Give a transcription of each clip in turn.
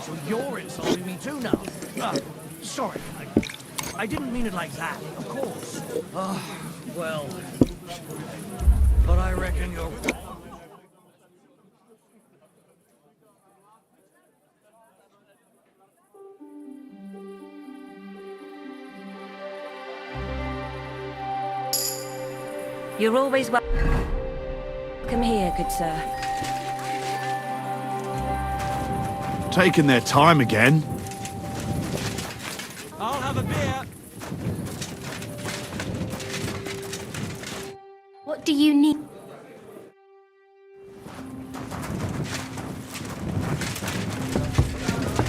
So you're insulting me too now. Sorry, I didn't mean it like that, of course. Well, but I reckon you're... You're always welcome here, good sir. Taking their time again. I'll have a beer. What do you need?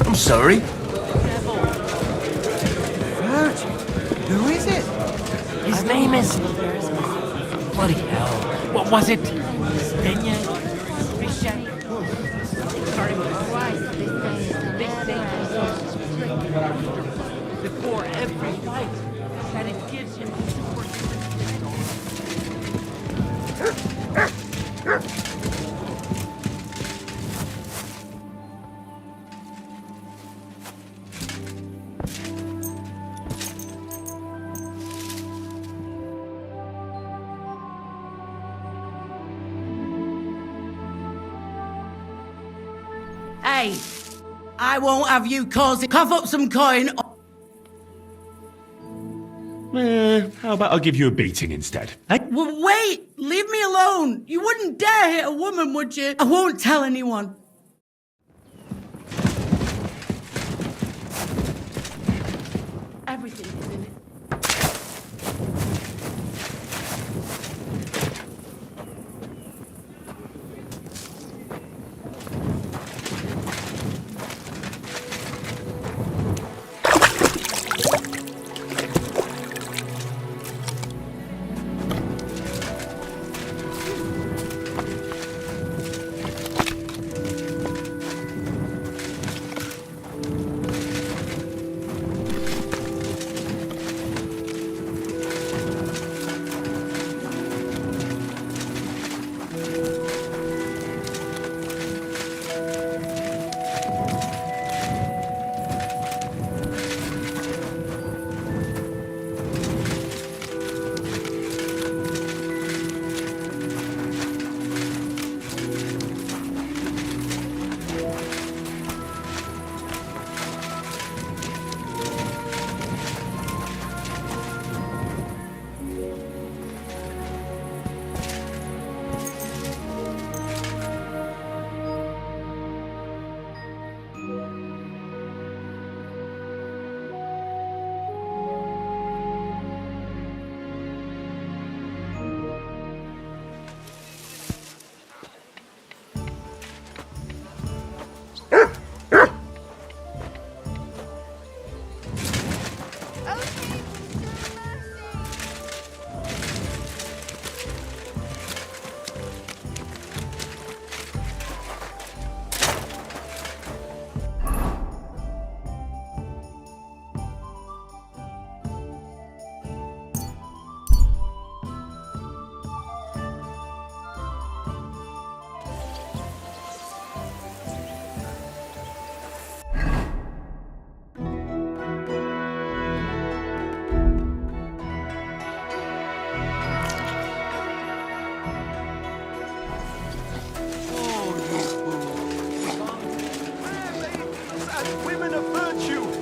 I'm sorry. Virgin? Who is it? His name is... Bloody hell. What was it? Before every fight, that it gives him Hey, I won't have you causing... Cough up some coin. How about I give you a beating instead? Well, wait, leave me alone. You wouldn't dare hit a woman, would you? I won't tell anyone. Everything is in it.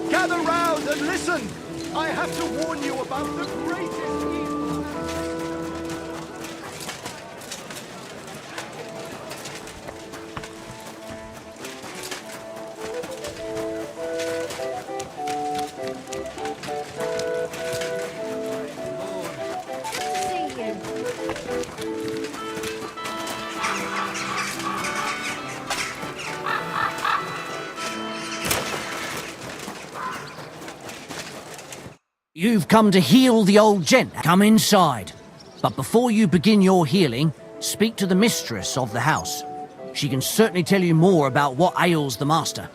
Gather round and listen! I have to warn you about the greatest evil. You've come to heal the old gent. Come inside. But before you begin your healing, speak to the mistress of the house. She can certainly tell you more about what ails the master.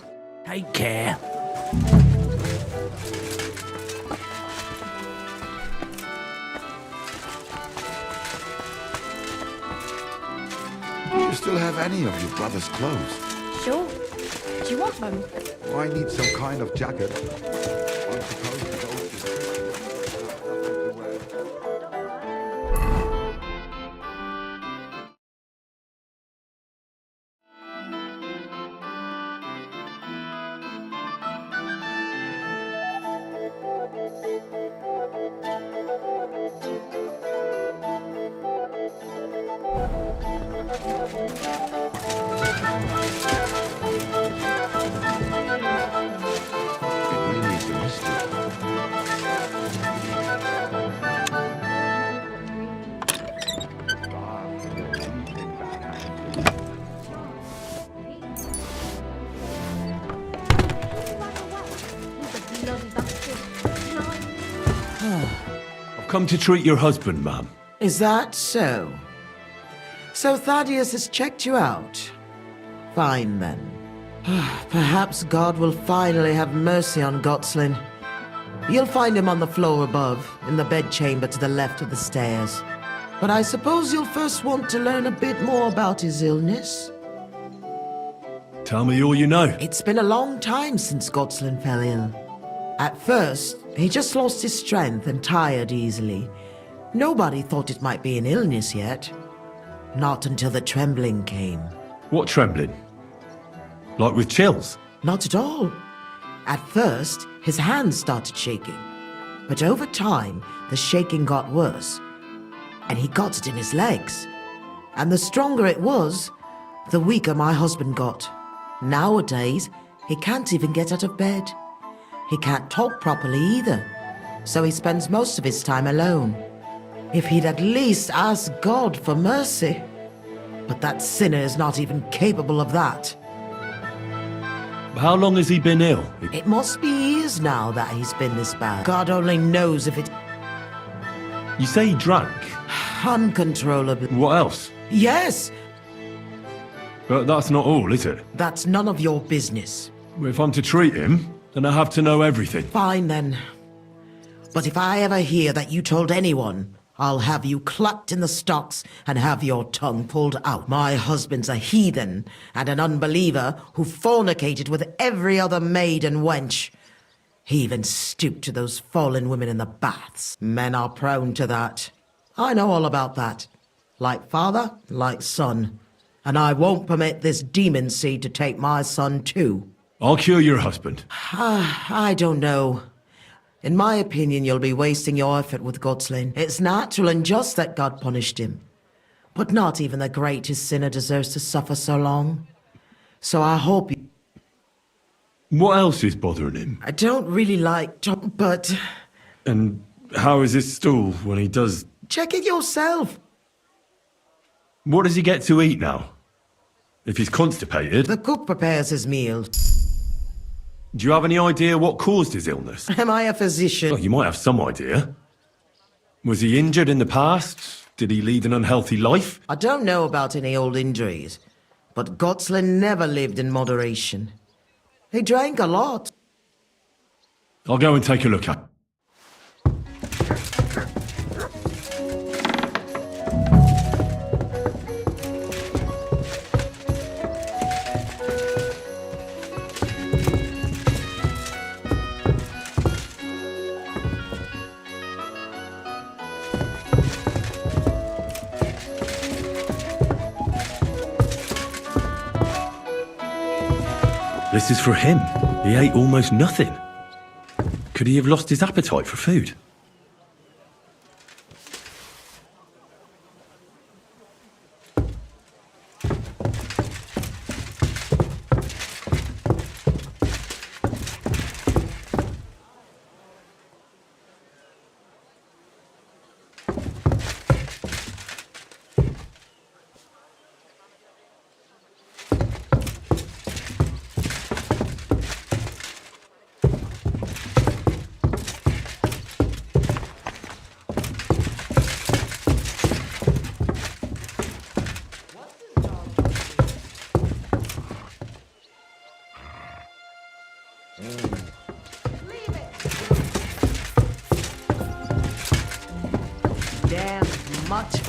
Take care. Do you still have any of your brother's clothes? Sure. Do you want them? I need some kind of jacket. I'm supposed to go to I've come to treat your husband, ma'am. Is that so? So Thaddeus has checked you out? Fine then. Perhaps God will finally have mercy on Gotslin. You'll find him on the floor above, in the bedchamber to the left of the stairs. But I suppose you'll first want to learn a bit more about his illness. Tell me all you know. It's been a long time since Gotslin fell ill. At first, he just lost his strength and tired easily. Nobody thought it might be an illness yet. Not until the trembling came. What trembling? Like with chills? Not at all. At first, his hands started shaking. But over time, the shaking got worse. And he got it in his legs. And the stronger it was, the weaker my husband got. Nowadays, he can't even get out of bed. He can't talk properly either. So he spends most of his time alone. If he'd at least ask God for mercy. But that sinner is not even capable of that. How long has he been ill? It must be years now that he's been this bad. God only knows if it... You say he drank? Uncontrollably. What else? Yes! But that's not all, is it? That's none of your business. If I'm to treat him, then I have to know everything. Fine then. But if I ever hear that you told anyone, I'll have you clapped in the stocks and have your tongue pulled out. My husband's a heathen and an unbeliever who fornicated with every other maid and wench. He even stooped to those fallen women in the baths. Men are prone to that. I know all about that. Like father, like son. And I won't permit this demon seed to take my son too. I'll cure your husband. I don't know. In my opinion, you'll be wasting your effort with Gotslin. It's natural and just that God punished him. But not even the greatest sinner deserves to suffer so long. So I hope you... What else is bothering him? I don't really like Tom, but... And how is his stool when he does... Check it yourself. What does he get to eat now? If he's constipated... The cook prepares his meals. Do you have any idea what caused his illness? Am I a physician? Well, you might have some idea. Was he injured in the past? Did he lead an unhealthy life? I don't know about any old injuries, but Gotslin never lived in moderation. He drank a lot. I'll go and take a look at it. This is for him. He ate almost nothing. Could he have lost his appetite for food? Damn mutt.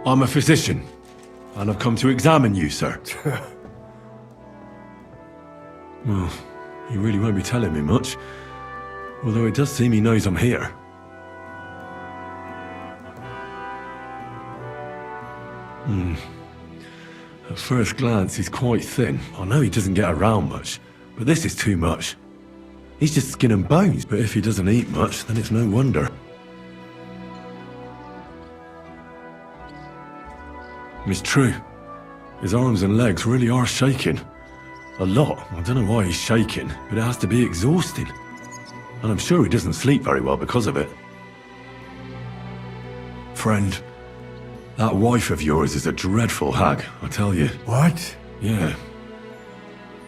I'm a physician, and I've come to examine you, sir. Well, he really won't be telling me much, although it does seem he knows I'm here. At first glance, he's quite thin. I know he doesn't get around much, but this is too much. He's just skin and bones, but if he doesn't eat much, then it's no wonder. It's true. His arms and legs really are shaking. A lot. I don't know why he's shaking, but it has to be exhausting. And I'm sure he doesn't sleep very well because of it. Friend, that wife of yours is a dreadful hag, I tell you. What? Yeah.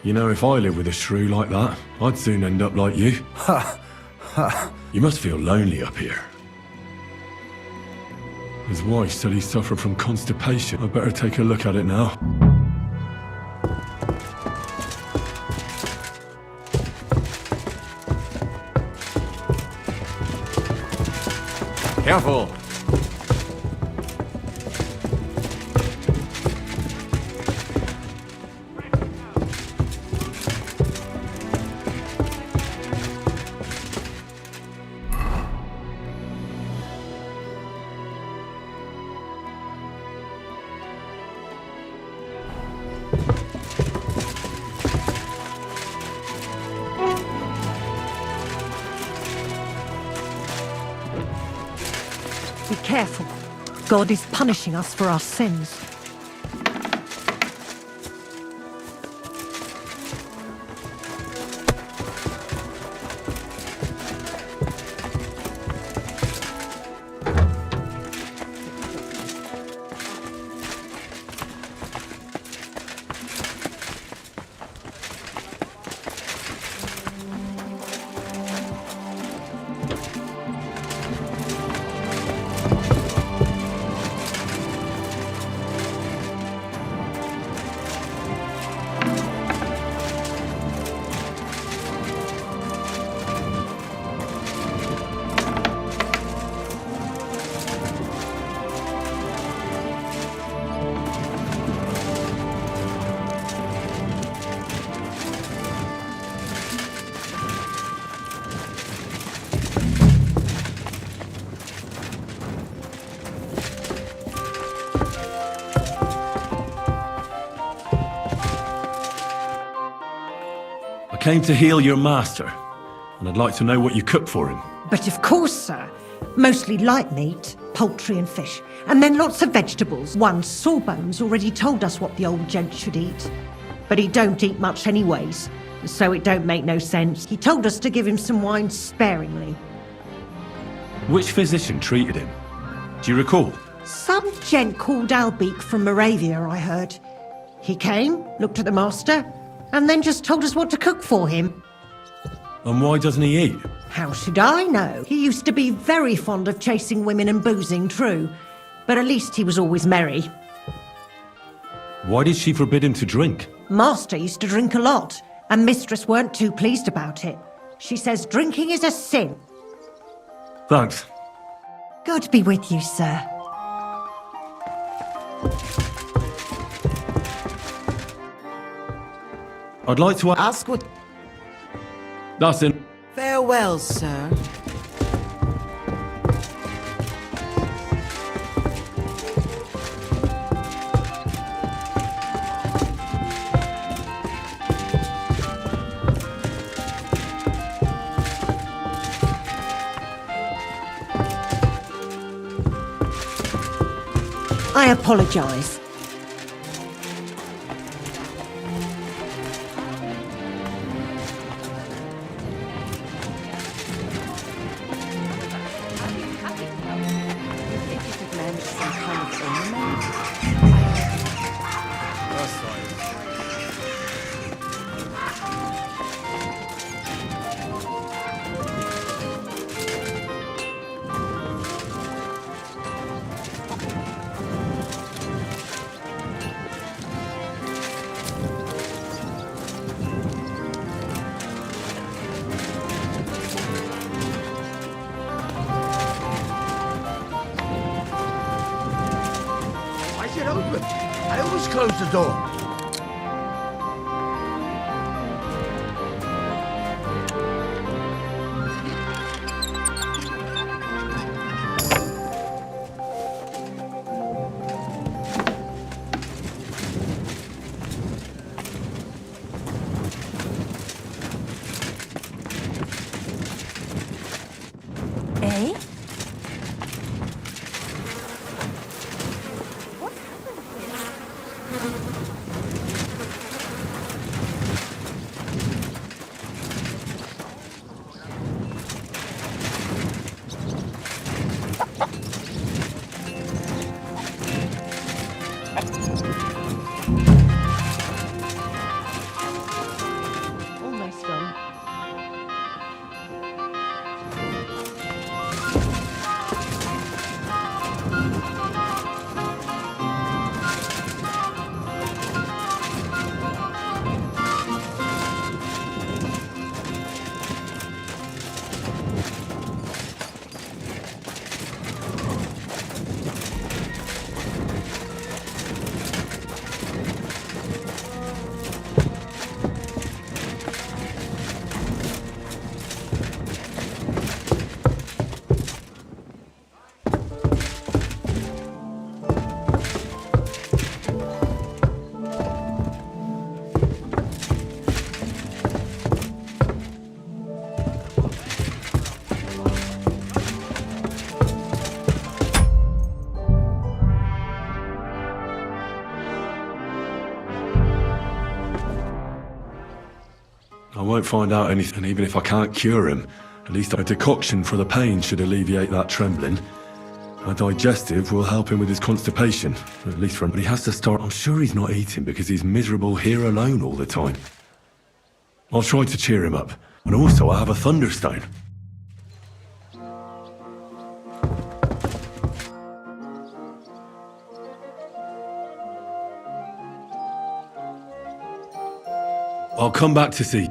You know, if I lived with a shrew like that, I'd soon end up like you. You must feel lonely up here. His wife said he suffered from constipation. I'd better take a look at it now. Careful! Be careful. God is punishing us for our sins. I came to heal your master, and I'd like to know what you cooked for him. But of course, sir. Mostly light meat, poultry and fish. And then lots of vegetables. One Sawbones already told us what the old gent should eat. But he don't eat much anyways, so it don't make no sense. He told us to give him some wine sparingly. Which physician treated him? Do you recall? Some gent called Albeek from Moravia, I heard. He came, looked at the master, and then just told us what to cook for him. And why doesn't he eat? How should I know? He used to be very fond of chasing women and boozing, true. But at least he was always merry. Why did she forbid him to drink? Master used to drink a lot, and Mistress weren't too pleased about it. She says drinking is a sin. Thanks. God be with you, sir. I'd like to Ask what... That's it. Farewell, sir. I apologise. I always close the door. Eh? Almost done. I won't find out anything, even if I can't cure him. At least a decoction for the pain should alleviate that trembling. A digestive will help him with his constipation, at least for him. But he has to start. I'm sure he's not eating because he's miserable here alone all the time. I'll try to cheer him up. And also, I have a thunderstone. I'll come back to see.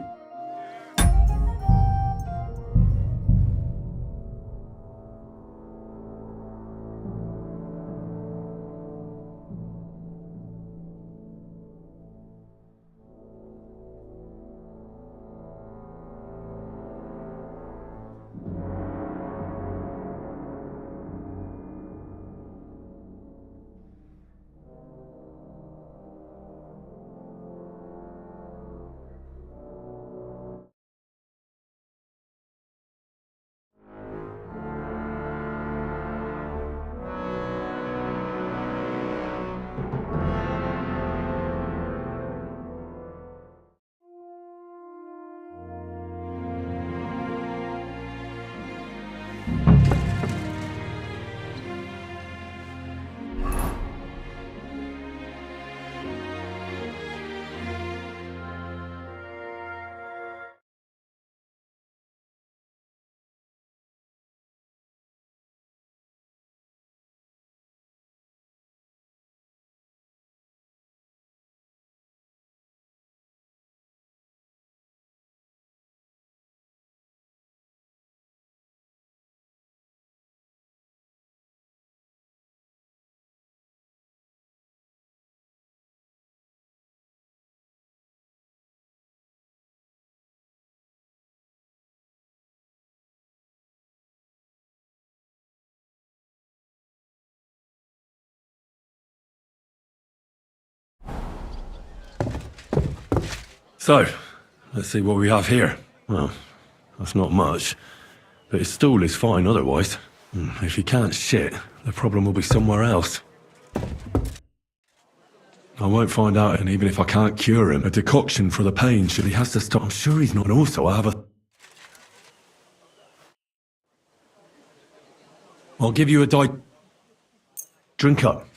So, let's see what we have here. Well, that's not much, but his stool is fine otherwise. If he can't shit, the problem will be somewhere else. I won't find out, and even if I can't cure him, a decoction for the pain should. He has to stop. I'm sure he's not. And also, I have a. I'll give you a drink up.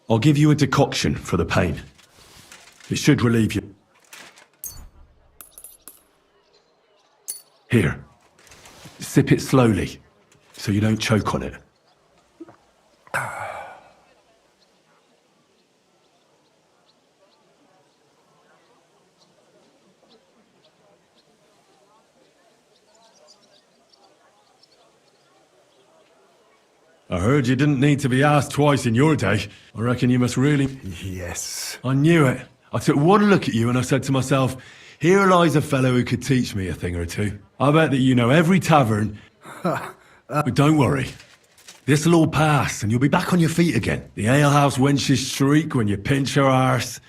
I'll give you a decoction for the pain. It should relieve you. Here. Sip it slowly, so you don't choke on it. I heard you didn't need to be asked twice in your day. I reckon you must really... Yes. I knew it. I took one look at you and I said to myself, here lies a fellow who could teach me a thing or two. I bet that you know every tavern. But don't worry. This'll all pass and you'll be back on your feet again. The alehouse wenches shriek when you pinch her arse.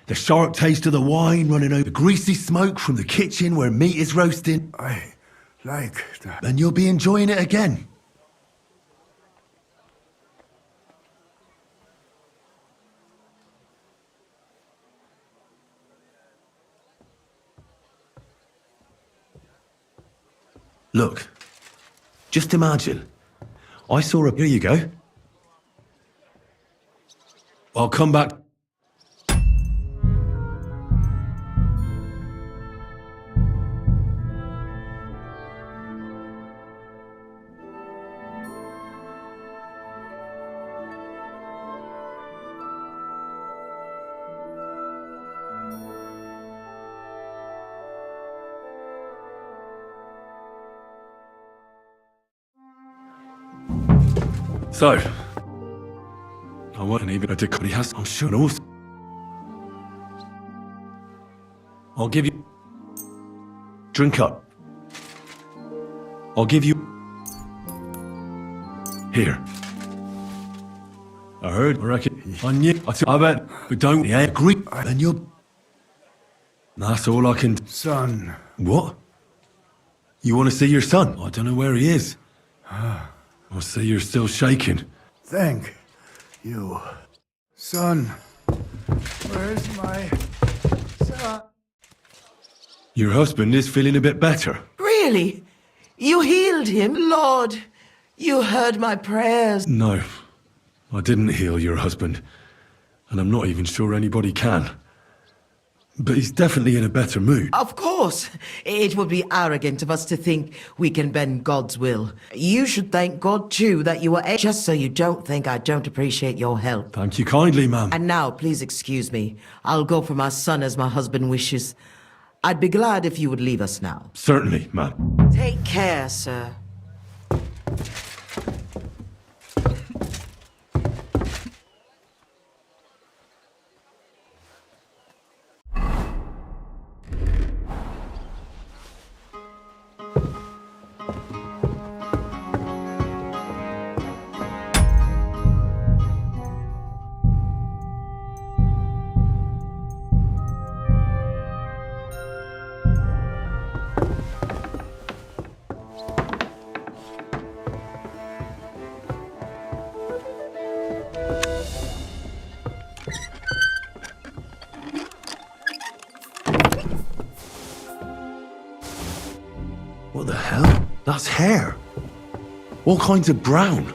The sharp taste of the wine running over. The greasy smoke from the kitchen where meat is roasting. I like that. And you'll be enjoying it again. Look, just imagine. I saw a... Here you go. I'll come back... So, I wasn't even a dick. He has, I'm sure, also. I'll give you. Drink up. I'll give you. Here. I heard, I reckon. I knew. I bet. But don't. Yeah, agree. And you're. That's all I can. Son. What? You want to see your son? I don't know where he is. I see you're still shaking. Thank you. Son. Where's my son? Your husband is feeling a bit better. Really? You healed him? Lord, you heard my prayers. No, I didn't heal your husband. And I'm not even sure anybody can. But he's definitely in a better mood. Of course. It would be arrogant of us to think we can bend God's will. You should thank God, too, that you were just so you don't think I don't appreciate your help. Thank you kindly, ma'am. And now, please excuse me. I'll go for my son as my husband wishes. I'd be glad if you would leave us now. Certainly, ma'am. Take care, sir. What the hell? That's hair. All kinds of brown.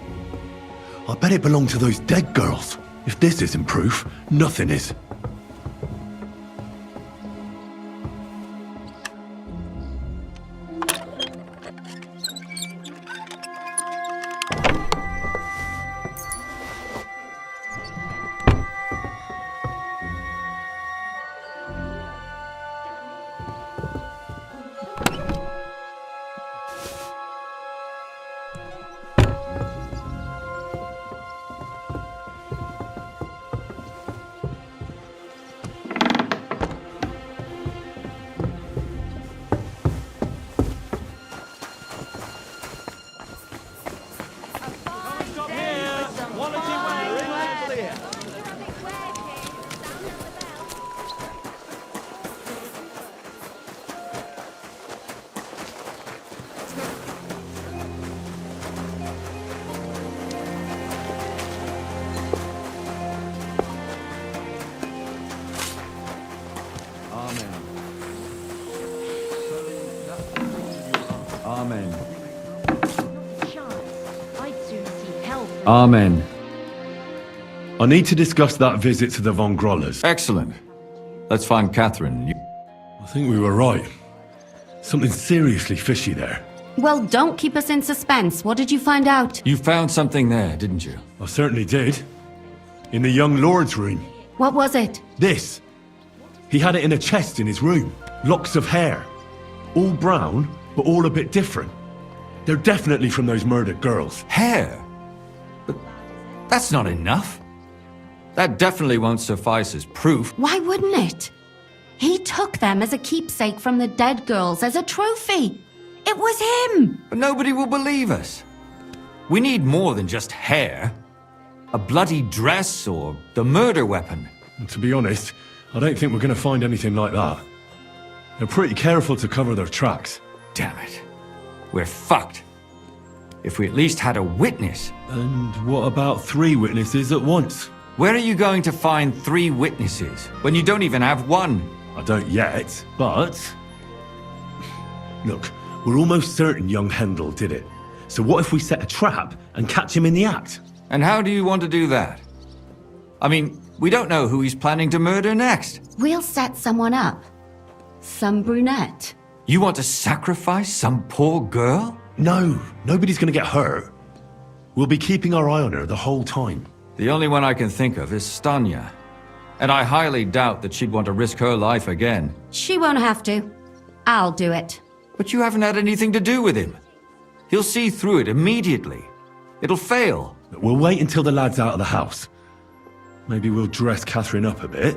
I bet it belonged to those dead girls. If this isn't proof, nothing is. Amen. I'd soon seek help. Amen. I need to discuss that visit to the Von Grollers. Excellent. Let's find Katherine. I think we were right. Something seriously fishy there. Well, don't keep us in suspense. What did you find out? You found something there, didn't you? I certainly did. In the young lord's room. What was it? This. He had it in a chest in his room. Locks of hair. All brown, but all a bit different. They're definitely from those murdered girls. Hair? That's not enough. That definitely won't suffice as proof. Why wouldn't it? He took them as a keepsake from the dead girls, as a trophy. It was him! But nobody will believe us. We need more than just hair. A bloody dress or the murder weapon. And to be honest, I don't think we're going to find anything like that. They're pretty careful to cover their tracks. Damn it. We're fucked. If we at least had a witness. And what about 3 witnesses at once? Where are you going to find 3 witnesses when you don't even have one? I don't yet, but... Look, we're almost certain young Hendel did it. So what if we set a trap and catch him in the act? And how do you want to do that? I mean, we don't know who he's planning to murder next. We'll set someone up. Some brunette. You want to sacrifice some poor girl? No, nobody's going to get hurt. We'll be keeping our eye on her the whole time. The only one I can think of is Stanya. And I highly doubt that she'd want to risk her life again. She won't have to. I'll do it. But you haven't had anything to do with him. He'll see through it immediately. It'll fail. We'll wait until the lad's out of the house. Maybe we'll dress Katherine up a bit,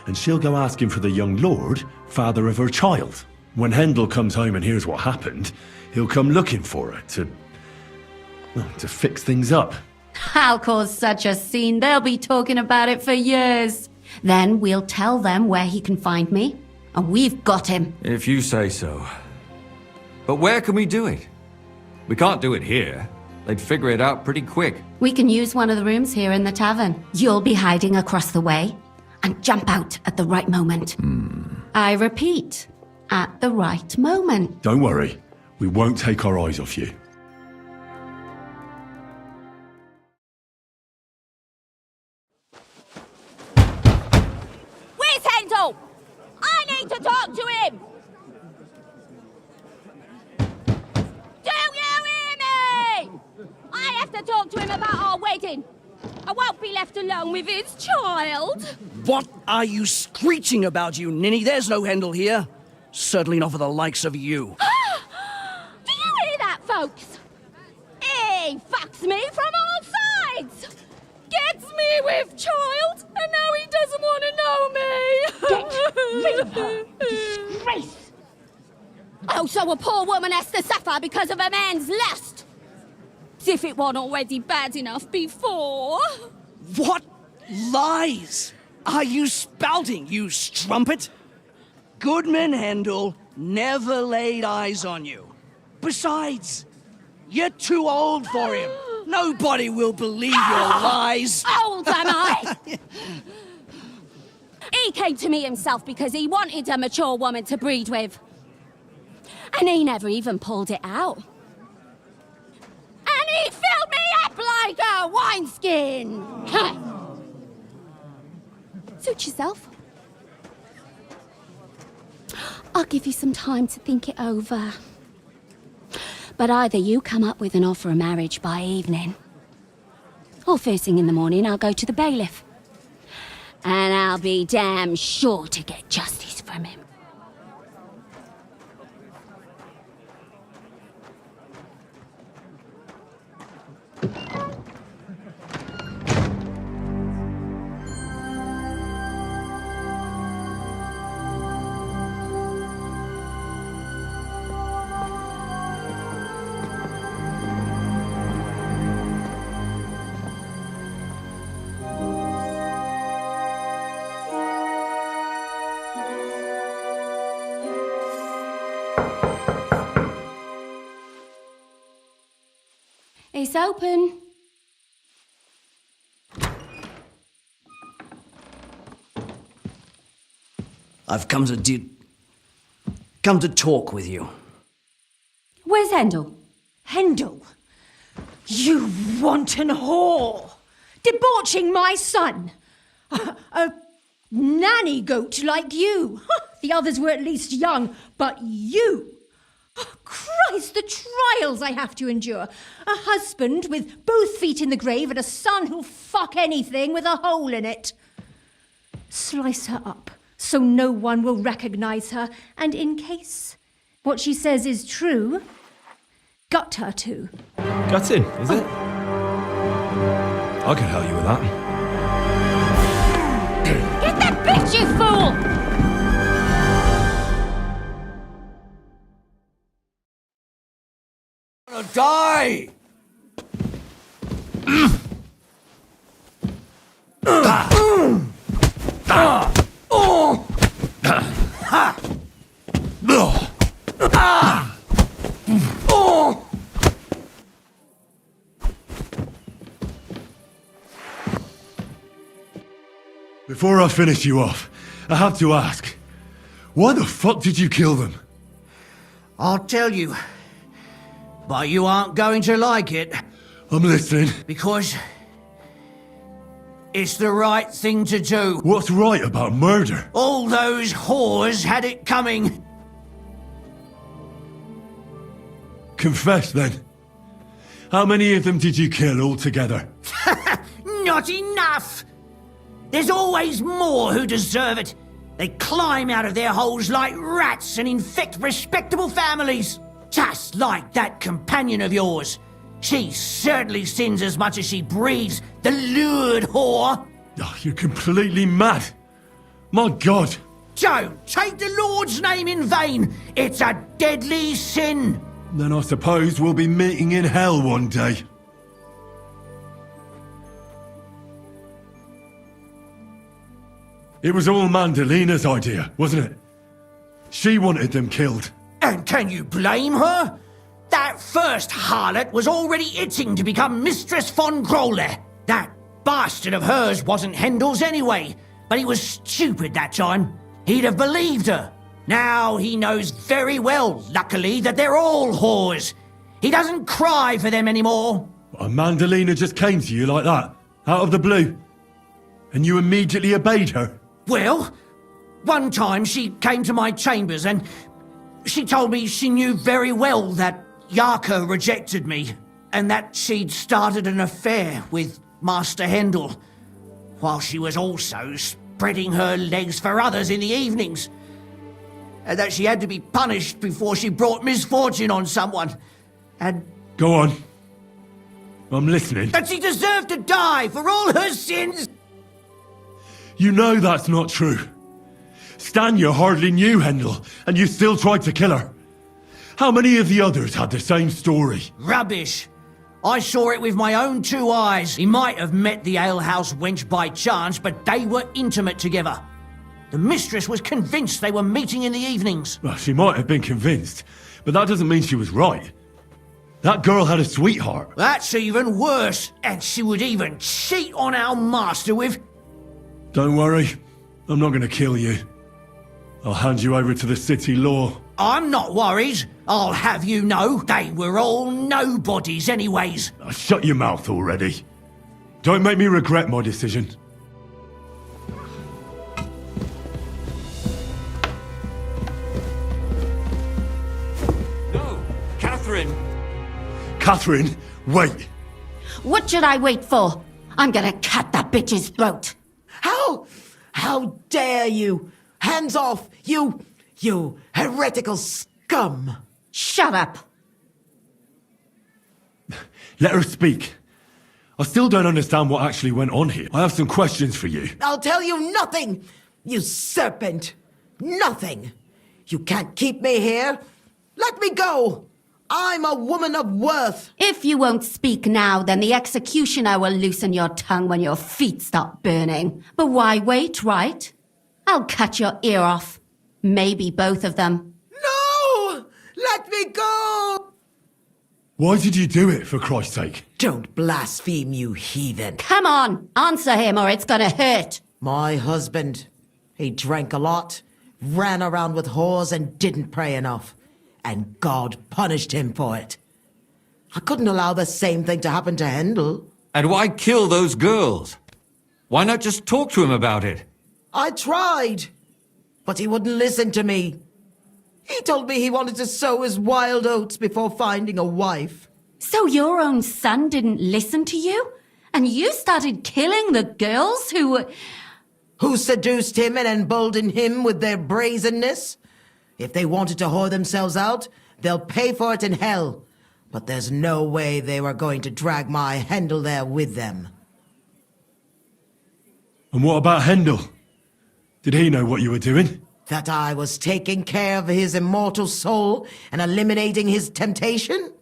and she'll go asking for the young lord, father of her child. When Hendel comes home and hears what happened, he'll come looking for her to fix things up. I'll cause such a scene, they'll be talking about it for years. Then we'll tell them where he can find me, and we've got him. If you say so. But where can we do it? We can't do it here. They'd figure it out pretty quick. We can use one of the rooms here in the tavern. You'll be hiding across the way, and jump out at the right moment. I repeat, at the right moment. Don't worry, we won't take our eyes off you. Where's Hendel? I need to talk to him! Do you hear me? I have to talk to him about our wedding. I won't be left alone with his child. What are you screeching about, you ninny? There's no Hendel here. Certainly not for the likes of you. Do you hear that, folks? He fucks me from all sides. Gets me with child, and now he doesn't want to know me. Get rid of her. Disgrace. Oh, so a poor woman has to suffer because of a man's lust. As if it wasn't already bad enough before. What lies are you spouting, you strumpet? Goodman Hendel never laid eyes on you. Besides, you're too old for him. Nobody will believe your lies. Old am I? He came to me himself because he wanted a mature woman to breed with. And he never even pulled it out. And he filled me up like a wineskin. Suit yourself. I'll give you some time to think it over. But either you come up with an offer of marriage by evening, or first thing in the morning I'll go to the bailiff. And I'll be damn sure to get justice from him. It's open. I've come to talk with you. Where's Hendel? Hendel, you wanton whore! Debauching my son! A nanny goat like you! The others were at least young, but you! Christ, the trials I have to endure! A husband with both feet in the grave and a son who'll fuck anything with a hole in it. Slice her up so no one will recognize her, and in case what she says is true, gut her too. Gutting, is it? I can help you with that. Get that bitch, you fool! Gonna die! Before I finish you off, I have to ask, why the fuck did you kill them? I'll tell you. But you aren't going to like it. I'm listening. Because it's the right thing to do. What's right about murder? All those whores had it coming. Confess then. How many of them did you kill altogether? Not enough! There's always more who deserve it. They climb out of their holes like rats and infect respectable families. Just like that companion of yours. She certainly sins as much as she breeds, the lured whore. Oh, you're completely mad. My God. Don't take the Lord's name in vain. It's a deadly sin. Then I suppose we'll be meeting in hell one day. It was all Mandalina's idea, wasn't it? She wanted them killed. And can you blame her? That first harlot was already itching to become Mistress von Grole. That bastard of hers wasn't Handel's anyway, but he was stupid that time. He'd have believed her. Now he knows very well, luckily, that they're all whores. He doesn't cry for them anymore. And Mandalina just came to you like that, out of the blue. And you immediately obeyed her. Well, one time she came to my chambers and she told me she knew very well that Yaka rejected me and that she'd started an affair with Master Handel, while she was also spreading her legs for others in the evenings, and that she had to be punished before she brought misfortune on someone, and... Go on. I'm listening. That she deserved to die for all her sins! You know that's not true. Stan, you hardly knew Handel, and you still tried to kill her. How many of the others had the same story? Rubbish. I saw it with my own two eyes. He might have met the alehouse wench by chance, but they were intimate together. The mistress was convinced they were meeting in the evenings. Well, she might have been convinced, but that doesn't mean she was right. That girl had a sweetheart. That's even worse. And she would even cheat on our master with... Don't worry. I'm not going to kill you. I'll hand you over to the city law. I'm not worried. I'll have you know, they were all nobodies anyways. Shut your mouth already. Don't make me regret my decision. No, Katherine! Katherine, wait! What should I wait for? I'm gonna cut that bitch's throat. How dare you? Hands off, you heretical scum! Shut up! Let her speak. I still don't understand what actually went on here. I have some questions for you. I'll tell you nothing, you serpent! Nothing! You can't keep me here! Let me go! I'm a woman of worth! If you won't speak now, then the executioner will loosen your tongue when your feet stop burning. But why wait, right? I'll cut your ear off. Maybe both of them. No! Let me go! Why did you do it, for Christ's sake? Don't blaspheme, you heathen. Come on, answer him or it's gonna hurt. My husband, he drank a lot, ran around with whores and didn't pray enough. And God punished him for it. I couldn't allow the same thing to happen to Handel. And why kill those girls? Why not just talk to him about it? I tried, but he wouldn't listen to me. He told me he wanted to sow his wild oats before finding a wife. So your own son didn't listen to you? And you started killing the girls who seduced him and emboldened him with their brazenness? If they wanted to whore themselves out, they'll pay for it in hell. But there's no way they were going to drag my Handel there with them. And what about Hendel? Did he know what you were doing? That I was taking care of his immortal soul and eliminating his temptation?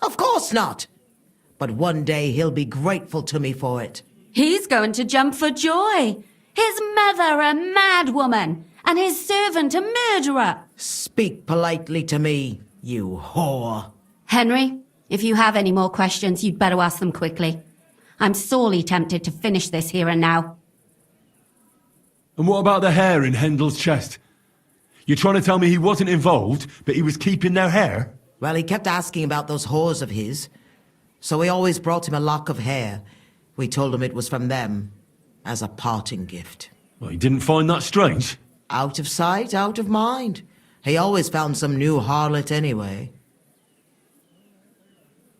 Of course not. But one day he'll be grateful to me for it. He's going to jump for joy. His mother a madwoman, and his servant a murderer. Speak politely to me, you whore. Henry, if you have any more questions, you'd better ask them quickly. I'm sorely tempted to finish this here and now. And what about the hair in Hendel's chest? You're trying to tell me he wasn't involved, but he was keeping their hair? Well, he kept asking about those whores of his, so we always brought him a lock of hair. We told him it was from them, as a parting gift. Well, he didn't find that strange? Out of sight, out of mind. He always found some new harlot anyway.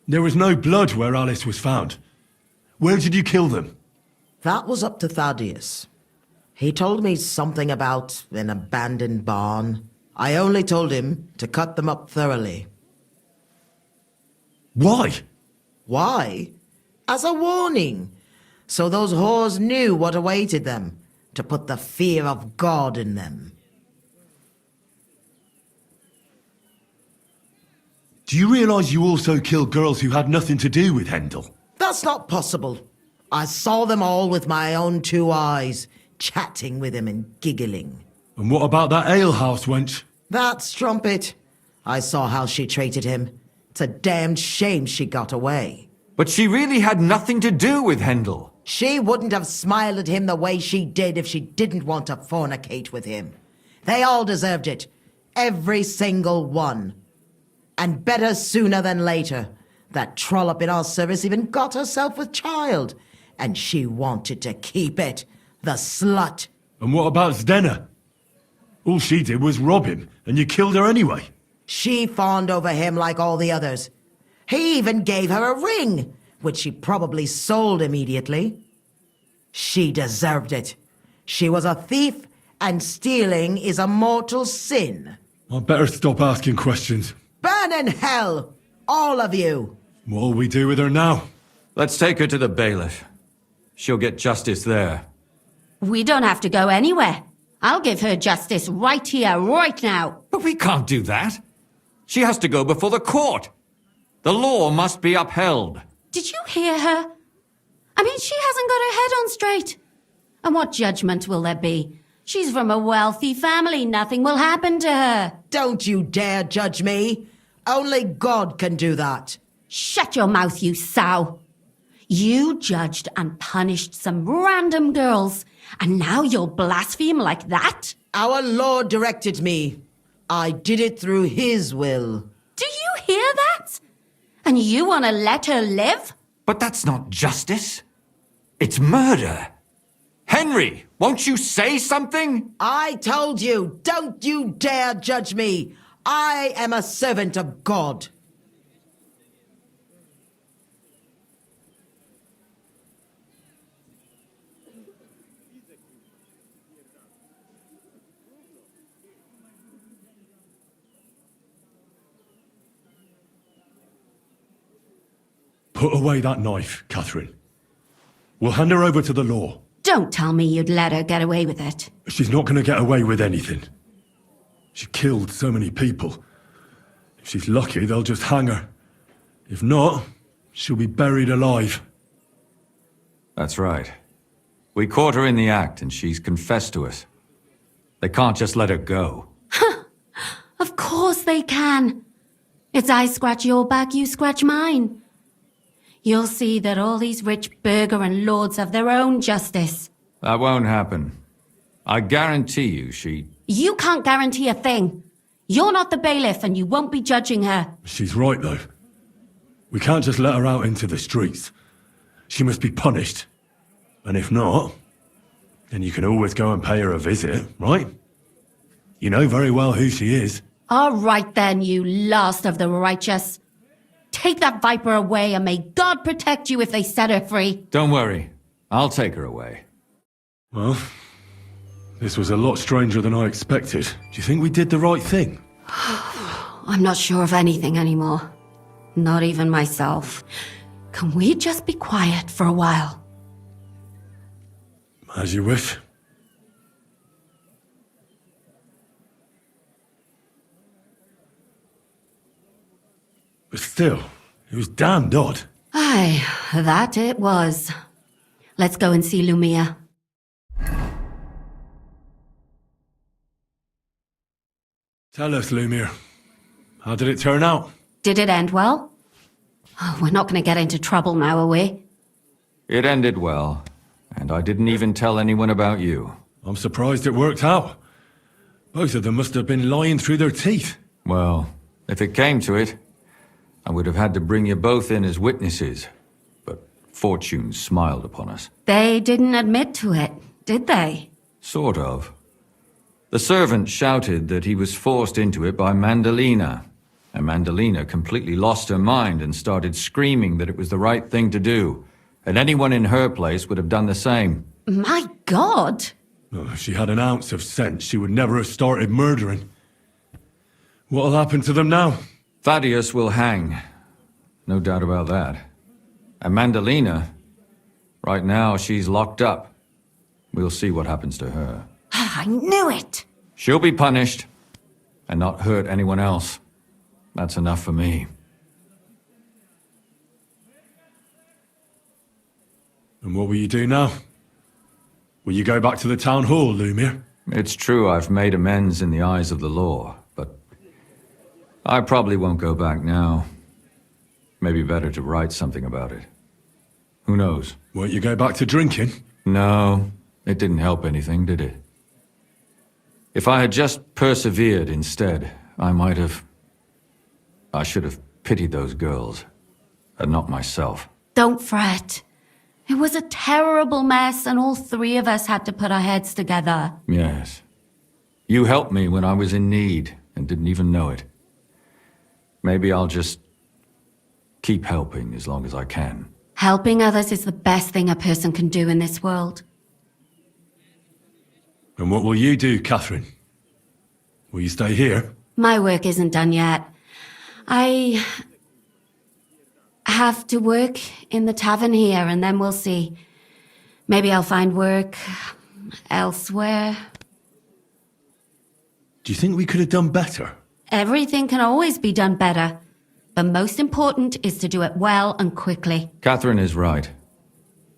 There was no blood where Alice was found. Where did you kill them? That was up to Thaddeus. He told me something about an abandoned barn. I only told him to cut them up thoroughly. Why? Why? As a warning, so those whores knew what awaited them, to put the fear of God in them. Do you realise you also killed girls who had nothing to do with Hendel? That's not possible. I saw them all with my own 2 eyes, chatting with him and giggling. And what about that alehouse wench? That strumpet. I saw how she treated him. It's a damned shame she got away. But she really had nothing to do with Hendel. She wouldn't have smiled at him the way she did if she didn't want to fornicate with him. They all deserved it. Every single one. And better sooner than later. That trollop in our service even got herself with child. And she wanted to keep it. The slut. And what about Zdenna? All she did was rob him, and you killed her anyway. She fawned over him like all the others. He even gave her a ring, which she probably sold immediately. She deserved it. She was a thief, and stealing is a mortal sin. I'd better stop asking questions. Burn in hell, all of you. What'll we do with her now? Let's take her to the bailiff. She'll get justice there. We don't have to go anywhere. I'll give her justice right here, right now. But we can't do that. She has to go before the court. The law must be upheld. Did you hear her? I mean, she hasn't got her head on straight. And what judgment will there be? She's from a wealthy family. Nothing will happen to her. Don't you dare judge me. Only God can do that. Shut your mouth, you sow. You judged and punished some random girls, and now you'll blaspheme like that? Our Lord directed me. I did it through His will. Do you hear that? And you want to let her live? But that's not justice. It's murder. Henry, won't you say something? I told you, don't you dare judge me. I am a servant of God. Put away that knife, Katherine. We'll hand her over to the law. Don't tell me you'd let her get away with it. She's not going to get away with anything. She killed so many people. If she's lucky, they'll just hang her. If not, she'll be buried alive. That's right. We caught her in the act and she's confessed to us. They can't just let her go. Of course they can. It's I scratch your back, you scratch mine. You'll see that all these rich burgher and lords have their own justice. That won't happen. I guarantee you she... You can't guarantee a thing. You're not the bailiff and you won't be judging her. She's right, though. We can't just let her out into the streets. She must be punished. And if not, then you can always go and pay her a visit, right? You know very well who she is. All right then, you last of the righteous. Take that viper away and may God protect you if they set her free. Don't worry. I'll take her away. Well, this was a lot stranger than I expected. Do you think we did the right thing? I'm not sure of anything anymore. Not even myself. Can we just be quiet for a while? As you wish. But still, it was damned odd. Aye, that it was. Let's go and see Lumia. Tell us, Lumiere. How did it turn out? Did it end well? Oh, we're not going to get into trouble now, are we? It ended well, and I didn't even tell anyone about you. I'm surprised it worked out. Both of them must have been lying through their teeth. Well, if it came to it, I would have had to bring you both in as witnesses. But fortune smiled upon us. They didn't admit to it, did they? Sort of. The servant shouted that he was forced into it by Mandalina. And Mandalina completely lost her mind and started screaming that it was the right thing to do. And anyone in her place would have done the same. My God! Oh, if she had an ounce of sense, she would never have started murdering. What'll happen to them now? Thaddeus will hang. No doubt about that. And Mandalina, right now she's locked up. We'll see what happens to her. I knew it! She'll be punished, and not hurt anyone else. That's enough for me. And what will you do now? Will you go back to the town hall, Lumiere? It's true I've made amends in the eyes of the law, but I probably won't go back now. Maybe better to write something about it. Who knows? Won't you go back to drinking? No, it didn't help anything, did it? If I had just persevered instead, I should have pitied those girls, and not myself. Don't fret. It was a terrible mess, and all three of us had to put our heads together. Yes. You helped me when I was in need, and didn't even know it. Maybe I'll just keep helping as long as I can. Helping others is the best thing a person can do in this world. And what will you do, Catherine? Will you stay here? My work isn't done yet. I have to work in the tavern here, and then we'll see. Maybe I'll find work elsewhere. Do you think we could have done better? Everything can always be done better. The most important is to do it well and quickly. Katherine is right.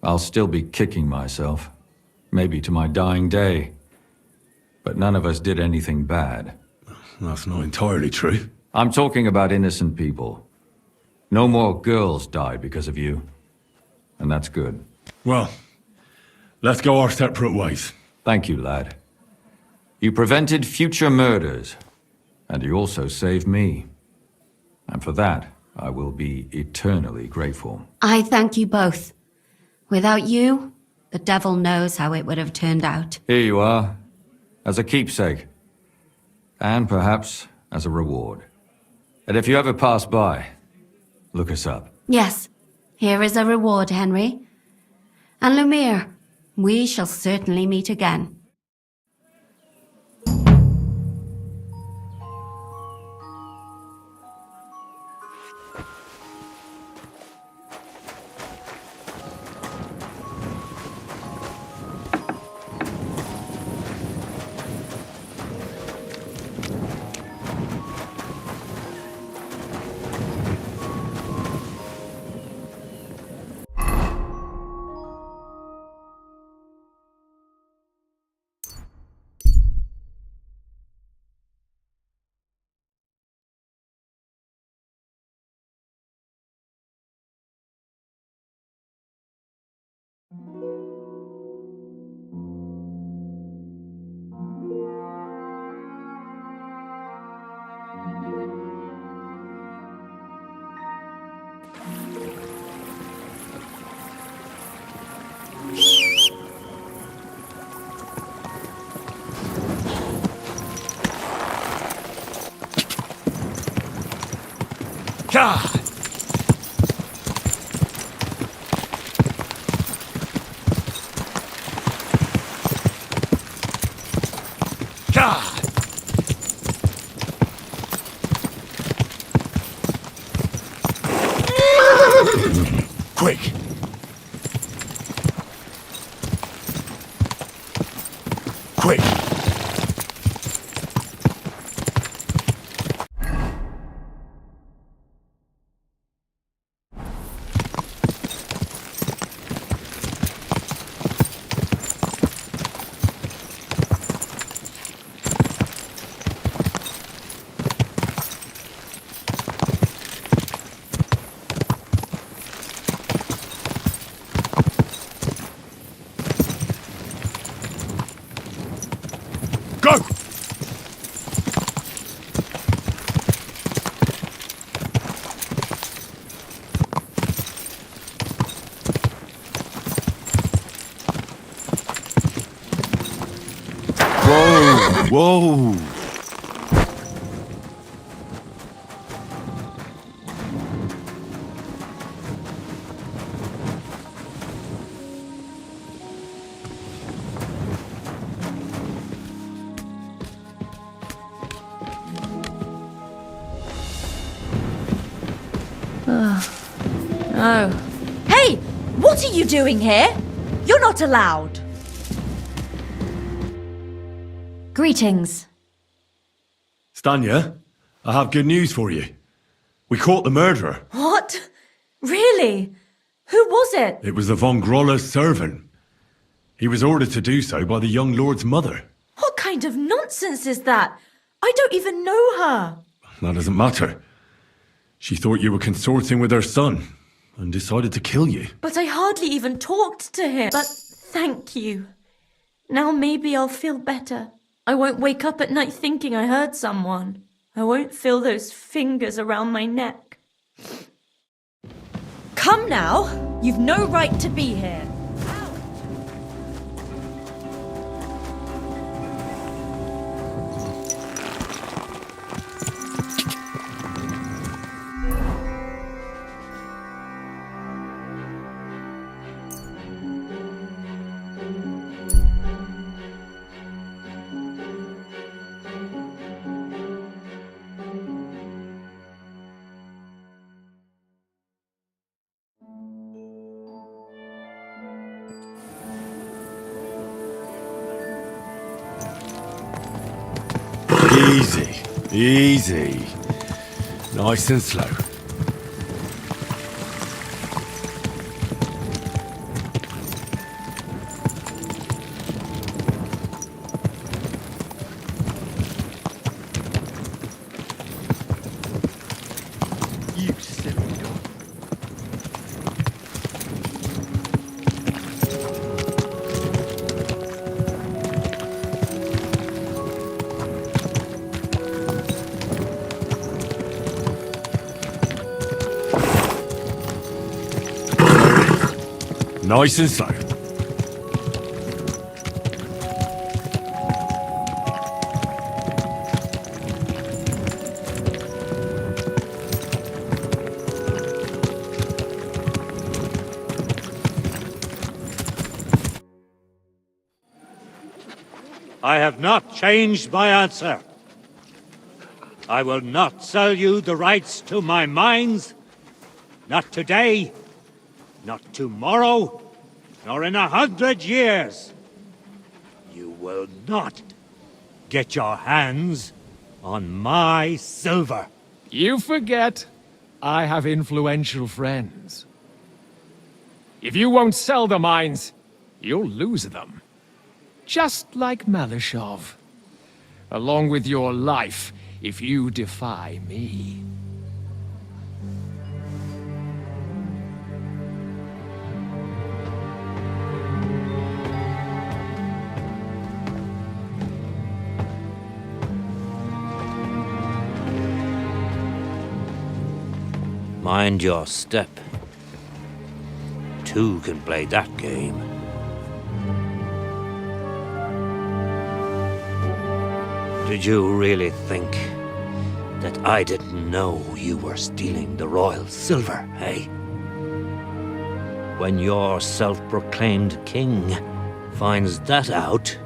I'll still be kicking myself. Maybe to my dying day. But none of us did anything bad. That's not entirely true. I'm talking about innocent people. No more girls died because of you. And that's good. Well, let's go our separate ways. Thank you, lad. You prevented future murders. And you also saved me. And for that, I will be eternally grateful. I thank you both. Without you, the devil knows how it would have turned out. Here you are. As a keepsake. And perhaps as a reward. And if you ever pass by, look us up. Yes, here is a reward, Henry. And Lumiere, we shall certainly meet again. God! God! Quick! Whoa! Oh. Hey! What are you doing here? You're not allowed. Greetings. Stanya, I have good news for you. We caught the murderer. What? Really? Who was it? It was the von Groller's servant. He was ordered to do so by the young lord's mother. What kind of nonsense is that? I don't even know her. That doesn't matter. She thought you were consorting with her son and decided to kill you. But I hardly even talked to him. But thank you. Now maybe I'll feel better. I won't wake up at night thinking I hurt someone. I won't feel those fingers around my neck. Come now. You've no right to be here. Easy, easy. Nice and slow. You silly dog. Nice and slow. I have not changed my answer. I will not sell you the rights to my mines. Not today, not tomorrow, nor in 100 years. You will not get your hands on my silver. You forget I have influential friends. If you won't sell the mines, you'll lose them. Just like Malishov. Along with your life, if you defy me. Mind your step. Two can play that game. Did you really think that I didn't know you were stealing the royal silver, eh? When your self-proclaimed king finds that out,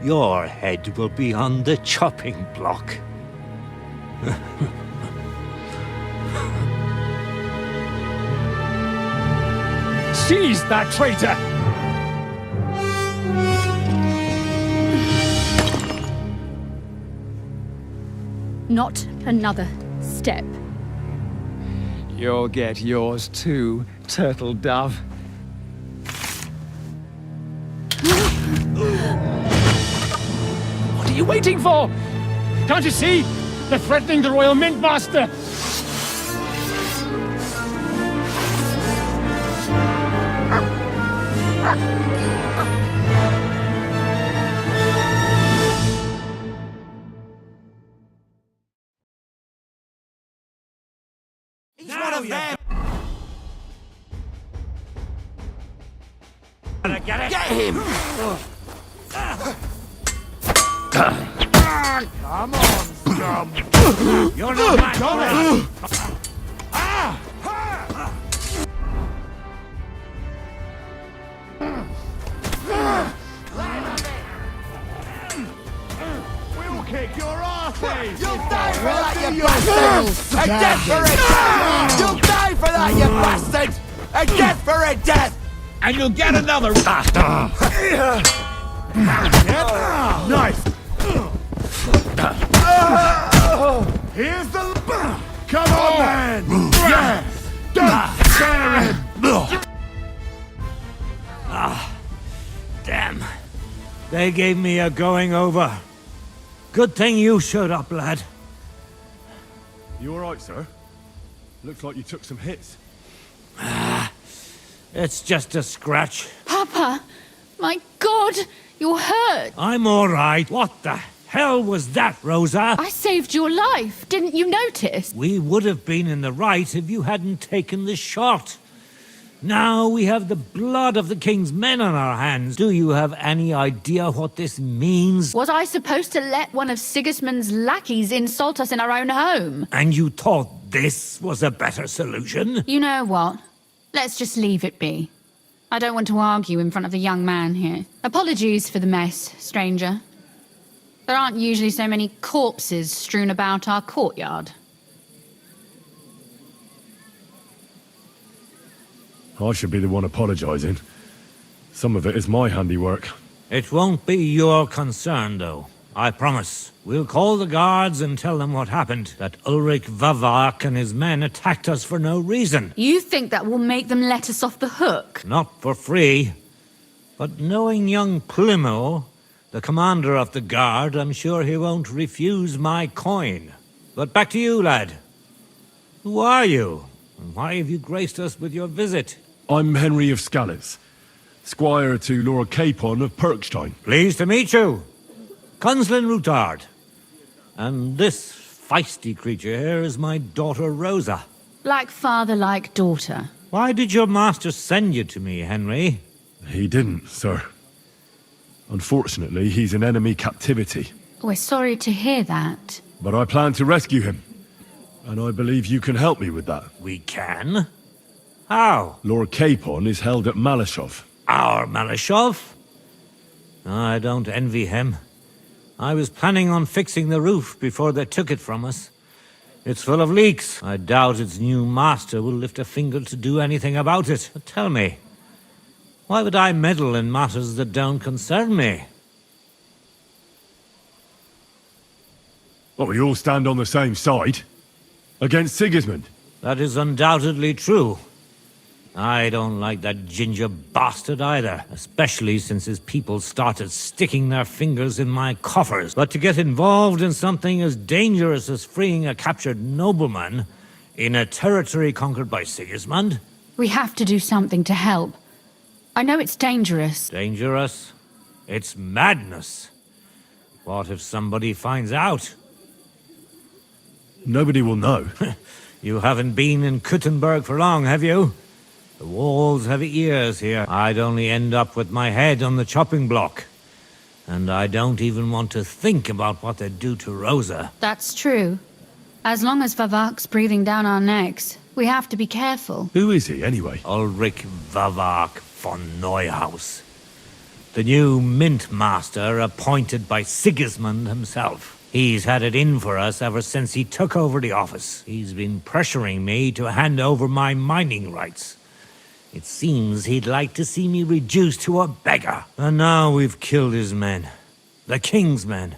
your head will be on the chopping block. Seize that traitor! Not another step. You'll get yours too, turtle dove. What are you waiting for? Can't you see? They're threatening the Royal Mint Master! He's one of them! Get it? Get him! Come on, scum! You're not match for We'll kick your asses! You'll die for that, you bastard! A death for a death! You'll die for that, you bastard! A death for a death! And you'll get another. Nice! Here's the... Come on, man! Yeah! Don't scare him! Damn. They gave me a going over. Good thing you showed up, lad. You alright, sir? Looks like you took some hits. It's just a scratch. Papa, my God, you're hurt. I'm all right. What the hell was that, Rosa? I saved your life. Didn't you notice? We would have been in the right if you hadn't taken the shot. Now we have the blood of the king's men on our hands. Do you have any idea what this means? Was I supposed to let one of Sigismund's lackeys insult us in our own home? And you thought this was a better solution? You know what? Let's just leave it be. I don't want to argue in front of the young man here. Apologies for the mess, stranger. There aren't usually so many corpses strewn about our courtyard. I should be the one apologising. Some of it is my handiwork. It won't be your concern, though. I promise. We'll call the guards and tell them what happened. That Ulrich Vavak and his men attacked us for no reason. You think that will make them let us off the hook? Not for free. But knowing young Plimo, the commander of the guard, I'm sure he won't refuse my coin. But back to you, lad. Who are you? And why have you graced us with your visit? I'm Henry of Scalitz, squire to Lord Capon of Perkstein. Pleased to meet you. Conslin Routard. And this feisty creature here is my daughter Rosa. Like father, like daughter. Why did your master send you to me, Henry? He didn't, sir. Unfortunately, he's in enemy captivity. We're sorry to hear that. But I plan to rescue him. And I believe you can help me with that. We can? How? Lord Capon is held at Malashov. Our Malashov? I don't envy him. I was planning on fixing the roof before they took it from us. It's full of leaks. I doubt its new master will lift a finger to do anything about it. But tell me, why would I meddle in matters that don't concern me? Well, we all stand on the same side. Against Sigismund. That is undoubtedly true. I don't like that ginger bastard either, especially since his people started sticking their fingers in my coffers. But to get involved in something as dangerous as freeing a captured nobleman in a territory conquered by Sigismund? We have to do something to help. I know it's dangerous. Dangerous? It's madness. What if somebody finds out? Nobody will know. You haven't been in Kuttenberg for long, have you? The walls have ears here. I'd only end up with my head on the chopping block. And I don't even want to think about what they'd do to Rosa. That's true. As long as Vavak's breathing down our necks, we have to be careful. Who is he, anyway? Ulrich Vavak von Neuhaus. The new mint master appointed by Sigismund himself. He's had it in for us ever since he took over the office. He's been pressuring me to hand over my mining rights. It seems he'd like to see me reduced to a beggar. And now we've killed his men. The king's men.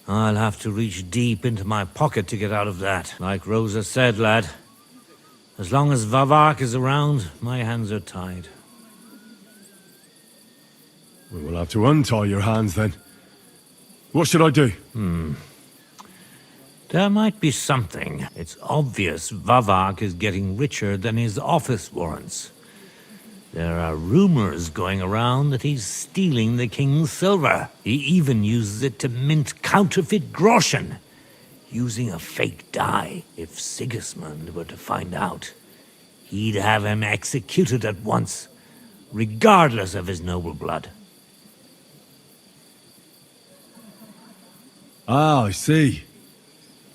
I'll have to reach deep into my pocket to get out of that. Like Rosa said, lad, as long as Vavak is around, my hands are tied. We will have to untie your hands then. What should I do? There might be something. It's obvious Vavak is getting richer than his office warrants. There are rumors going around that he's stealing the king's silver. He even uses it to mint counterfeit groschen, using a fake dye. If Sigismund were to find out, he'd have him executed at once, regardless of his noble blood. Ah, I see.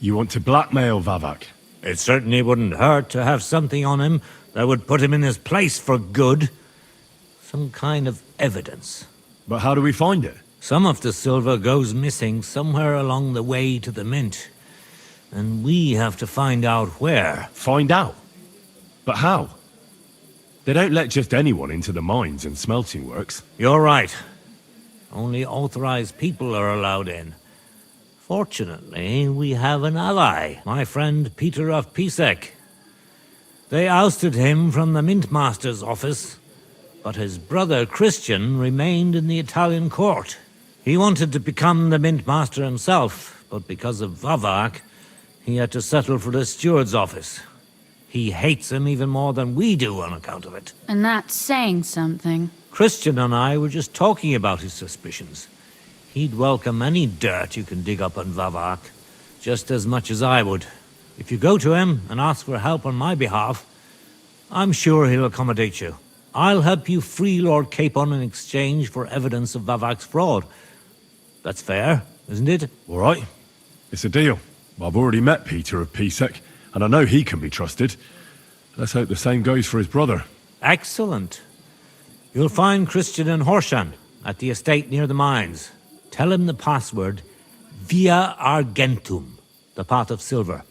You want to blackmail Vavak? It certainly wouldn't hurt to have something on him that would put him in his place for good. Some kind of evidence. But how do we find it? Some of the silver goes missing somewhere along the way to the mint. And we have to find out where. Find out? But how? They don't let just anyone into the mines and smelting works. You're right. Only authorized people are allowed in. Fortunately, we have an ally, my friend Peter of Pisek. They ousted him from the Mintmaster's office, but his brother Christian remained in the Italian court. He wanted to become the Mintmaster himself, but because of Vavak, he had to settle for the steward's office. He hates him even more than we do on account of it. And that's saying something. Christian and I were just talking about his suspicions. He'd welcome any dirt you can dig up on Vavak, just as much as I would. If you go to him and ask for help on my behalf, I'm sure he'll accommodate you. I'll help you free Lord Capon in exchange for evidence of Vavak's fraud. That's fair, isn't it? All right. It's a deal. I've already met Peter of Pisek, and I know he can be trusted. Let's hope the same goes for his brother. Excellent. You'll find Christian and Horshan at the estate near the mines. Tell him the password, Via Argentum, the pot of silver.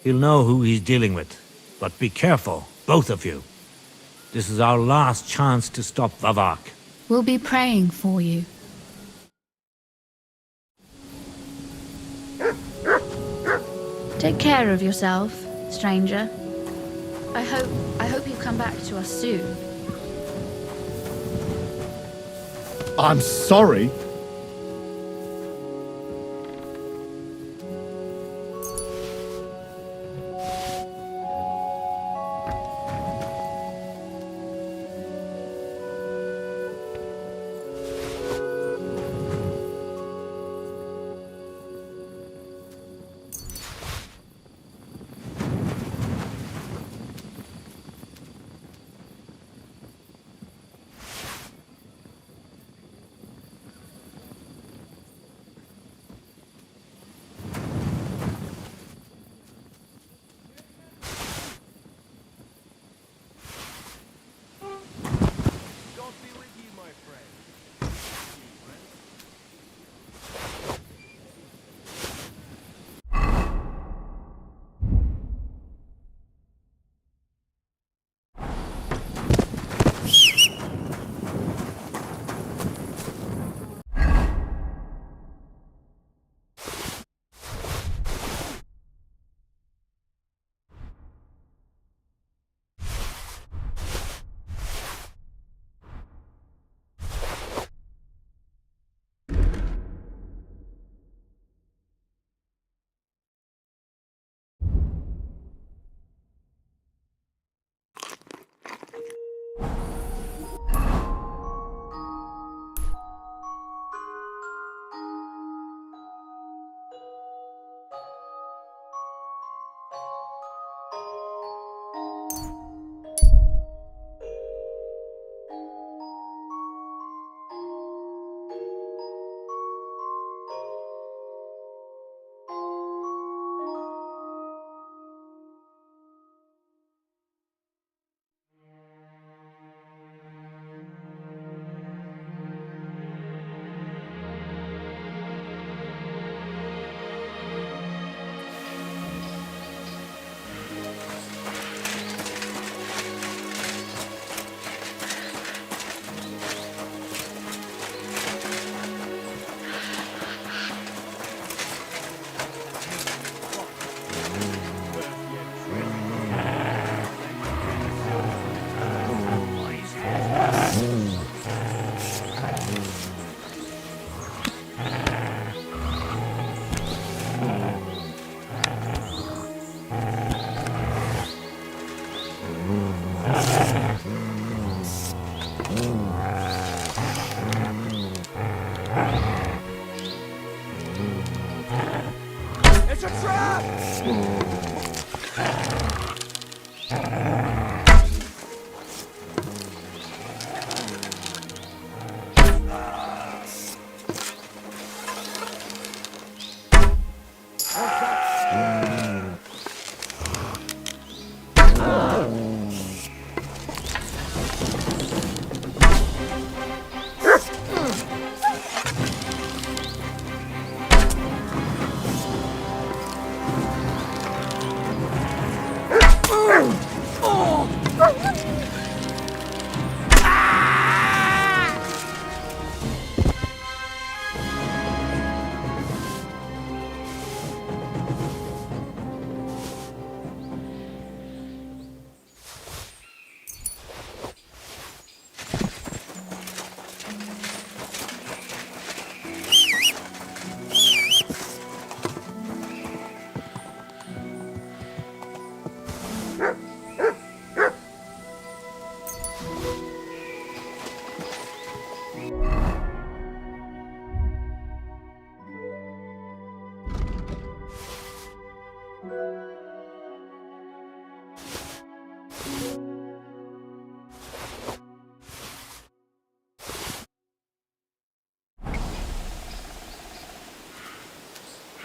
He'll know who he's dealing with. But be careful, both of you. This is our last chance to stop Vavak. We'll be praying for you. Take care of yourself, stranger. I hope you come back to us soon. I'm sorry.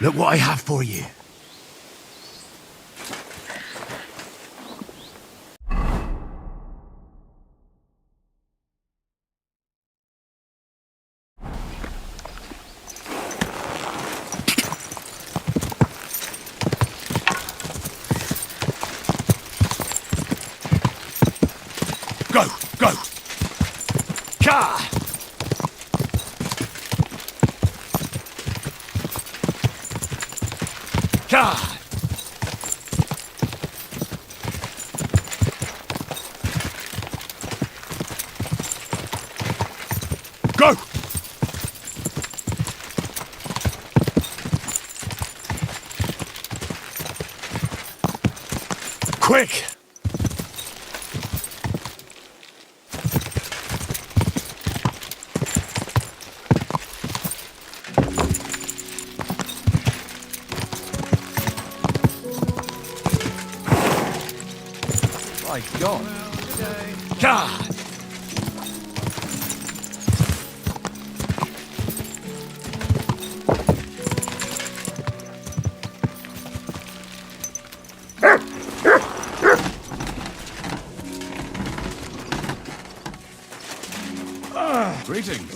Look what I have for you. Go, go. Ka! Ka! Go! Quick! My God. God! Greetings.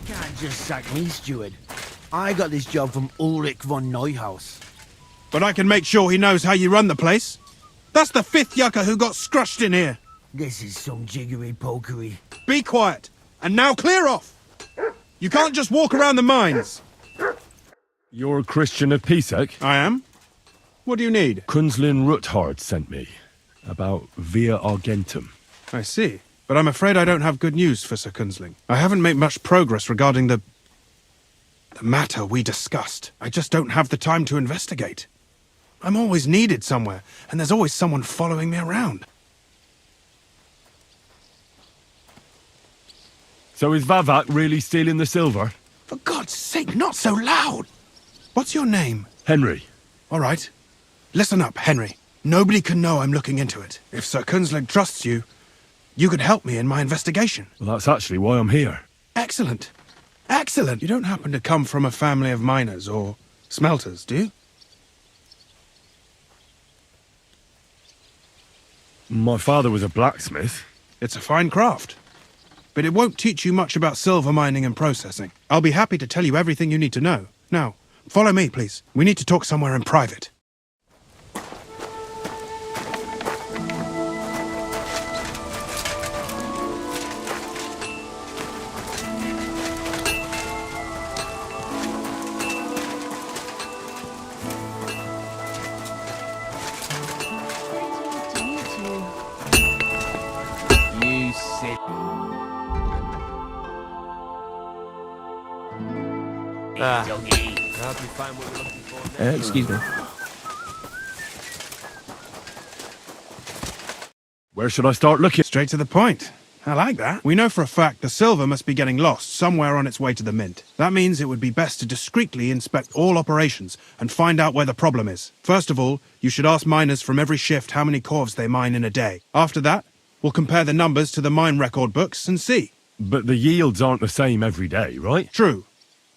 Can't just sack me, steward. I got this job from Ulrich von Neuhaus. But I can make sure he knows how you run the place. That's the 5th yucca who got scrushed in here. This is some jiggery-pokery. Be quiet. And now clear off. You can't just walk around the mines. You're a Christian of Pisek? I am. What do you need? Kunzlin Ruthard sent me. About Via Argentum. I see. But I'm afraid I don't have good news for Sir Kunzling. I haven't made much progress regarding the matter we discussed. I just don't have the time to investigate. I'm always needed somewhere, and there's always someone following me around. So is Vavak really stealing the silver? For God's sake, not so loud! What's your name? Henry. All right. Listen up, Henry. Nobody can know I'm looking into it. If Sir Kunzling trusts you, you could help me in my investigation. Well, that's actually why I'm here. Excellent. Excellent. You don't happen to come from a family of miners or smelters, do you? My father was a blacksmith. It's a fine craft. But it won't teach you much about silver mining and processing. I'll be happy to tell you everything you need to know. Now, follow me, please. We need to talk somewhere in private. You sit. Excuse me. Where should I start looking? Straight to the point. I like that. We know for a fact the silver must be getting lost somewhere on its way to the mint. That means it would be best to discreetly inspect all operations and find out where the problem is. First of all, you should ask miners from every shift how many corves they mine in a day. After that, we'll compare the numbers to the mine record books and see. But the yields aren't the same every day, right? True.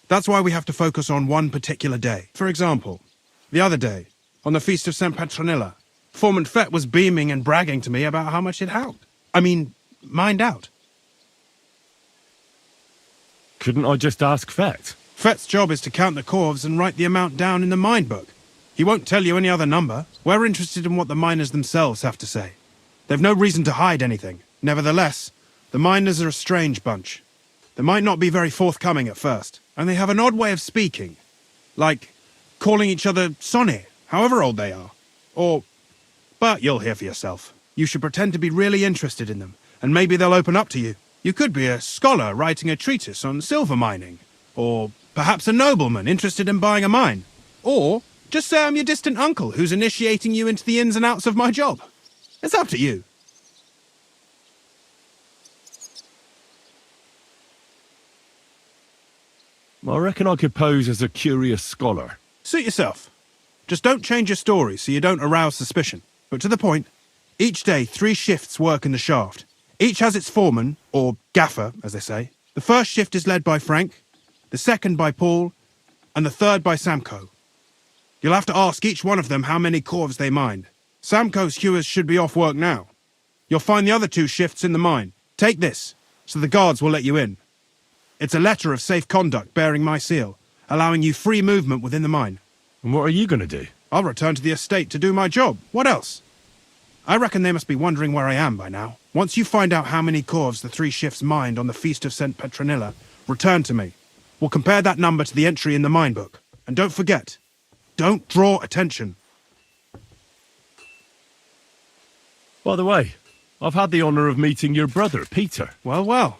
That's why we have to focus on one particular day. For example, the other day, on the Feast of St. Petronilla, Foreman Fett was beaming and bragging to me about how much it helped. Mined out. Couldn't I just ask Fett? Fett's job is to count the corves and write the amount down in the mine book. He won't tell you any other number. We're interested in what the miners themselves have to say. They've no reason to hide anything. Nevertheless, the miners are a strange bunch. They might not be very forthcoming at first, and they have an odd way of speaking. Like calling each other Sonny, however old they are. But you'll hear for yourself. You should pretend to be really interested in them, and maybe they'll open up to you. You could be a scholar writing a treatise on silver mining, or perhaps a nobleman interested in buying a mine. Or just say I'm your distant uncle who's initiating you into the ins and outs of my job. It's up to you. I reckon I could pose as a curious scholar. Suit yourself. Just don't change your story so you don't arouse suspicion. But to the point, each day 3 shifts work in the shaft. Each has its foreman, or gaffer, as they say. The first shift is led by Frank, the second by Paul, and the third by Samko. You'll have to ask each one of them how many corves they mined. Samko's hewers should be off work now. You'll find the other 2 shifts in the mine. Take this, so the guards will let you in. It's a letter of safe conduct bearing my seal, allowing you free movement within the mine. And what are you going to do? I'll return to the estate to do my job. What else? I reckon they must be wondering where I am by now. Once you find out how many corves the 3 shifts mined on the Feast of St. Petronilla, return to me. We'll compare that number to the entry in the mine book. And don't forget, don't draw attention. By the way, I've had the honour of meeting your brother, Peter. Well.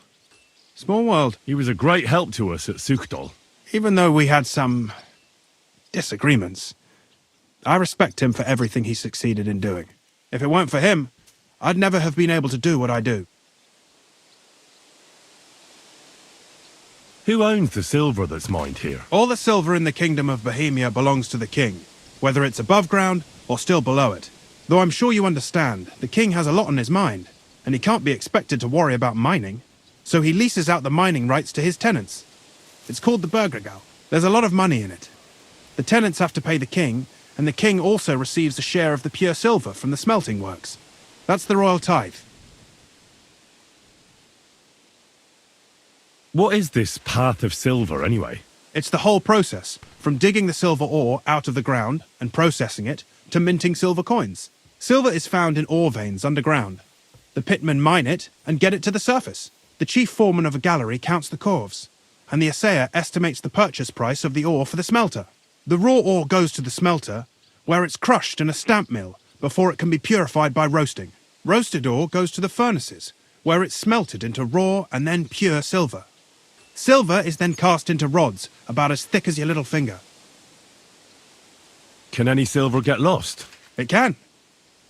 Small world. He was a great help to us at Sukdal. Even though we had some disagreements, I respect him for everything he succeeded in doing. If it weren't for him, I'd never have been able to do what I do. Who owns the silver that's mined here? All the silver in the Kingdom of Bohemia belongs to the king, whether it's above ground or still below it. Though I'm sure you understand, the king has a lot on his mind, and he can't be expected to worry about mining. So he leases out the mining rights to his tenants. It's called the Burgergau. There's a lot of money in it. The tenants have to pay the king, and the king also receives a share of the pure silver from the smelting works. That's the royal tithe. What is this path of silver, anyway? It's the whole process, from digging the silver ore out of the ground and processing it, to minting silver coins. Silver is found in ore veins underground. The pitmen mine it and get it to the surface. The chief foreman of a gallery counts the corves, and the assayer estimates the purchase price of the ore for the smelter. The raw ore goes to the smelter, where it's crushed in a stamp mill before it can be purified by roasting. Roasted ore goes to the furnaces, where it's smelted into raw and then pure silver. Silver is then cast into rods about as thick as your little finger. Can any silver get lost? It can.